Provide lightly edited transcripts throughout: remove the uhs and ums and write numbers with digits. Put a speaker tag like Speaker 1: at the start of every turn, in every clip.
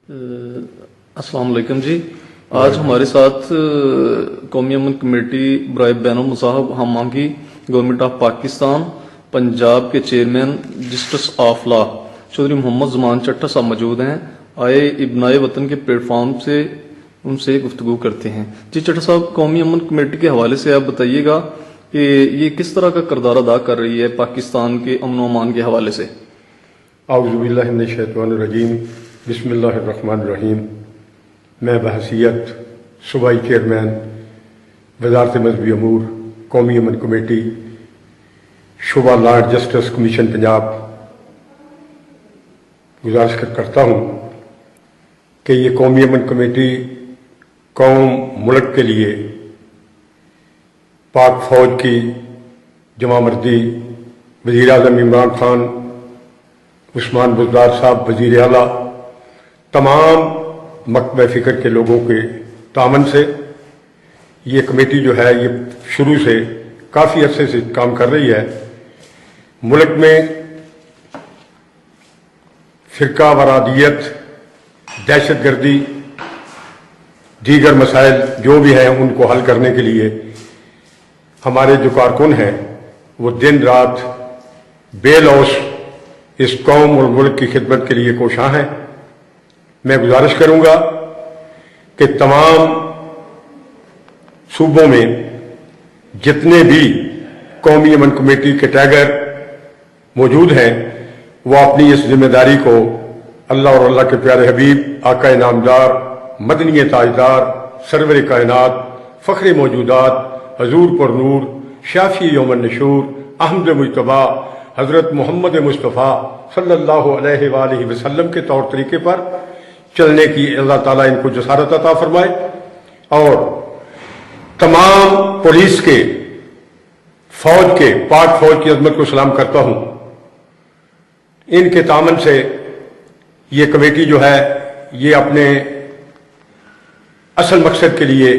Speaker 1: अस्सलाम वालेकुम जी। आज हमारे साथ कौमी अमन कमेटी बराए बैनुल मुज़ाहब हमांगी गवर्नमेंट ऑफ पाकिस्तान पंजाब के chairman justice of law Chaudhry Mohammad Zaman Chatta साहब मौजूद हैं। आए इब्नाए वतन के प्लेटफॉर्म से उनसे गुफ्तगू करते हैं। जी चट्टा साहब, कौमी अमन कमेटी के हवाले से आप बताइएगा कि ये किस तरह का किरदार अदा कर रही है पाकिस्तान के अमन व अमान के हवाले से।
Speaker 2: औज़ु बिल्लाहि मिनश शैतानिर रजीम, बिस्मिल्लाहिर रहमानिर रहीम। मैं बहसीयत सूबाई चेयरमैन वज़ारत मज़हबी अमूर कौमी अमन कमेटी शुबा law and justice commission Punjab गुजारिश करता हूँ कि ये कौमी अमन कमेटी कौम मुल्क के लिए पाक फौज की जमा मर्दी वज़ीर आज़म इमरान खान, उस्मान बुज़दार साहब वज़ीर आला, तमाम मकतब फ़िक्र के लोगों के तामन से ये कमेटी जो है ये शुरू से काफ़ी अरसे से काम कर रही है। मुल्क में फ़िरका वरादियत, दहशत गर्दी, दीगर मसाइल जो भी हैं उनको हल करने के लिए हमारे जो कारकुन हैं वो दिन रात बेलौस इस कौम और मुल्क की खिदमत के लिए कोशां हैं। मैं गुजारिश करूंगा कि तमाम सूबों में जितने भी कौमी अमन कमेटी के टैगर मौजूद हैं वो अपनी इस जिम्मेदारी को अल्लाह और अल्लाह के प्यारे हबीब आका नामदार मदनी ताजदार सरवर कायनात फ़ख्र मौजूदात हजूर पर नूर शाफी यौमन नशूर अहमद मुजतबा हज़रत मोहम्मद मुस्तफ़ा सल्लल्लाहु अलैहि वालैहि वसल्लम के तौर तरीके पर चलने की अल्लाह ताला इनको जसारत अता फरमाए। और तमाम पुलिस के, फौज के, पाक फौज की अजमत को सलाम करता हूं। इनके तामन से ये कमेटी जो है ये अपने असल मकसद के लिए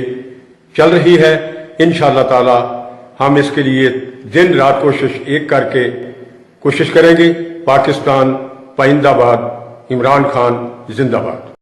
Speaker 2: चल रही है। इंशाअल्लाह ताला हम इसके लिए दिन रात कोशिश एक करके कोशिश करेंगे। पाकिस्तान पाइंदाबाद, इमरान खान जिंदाबाद।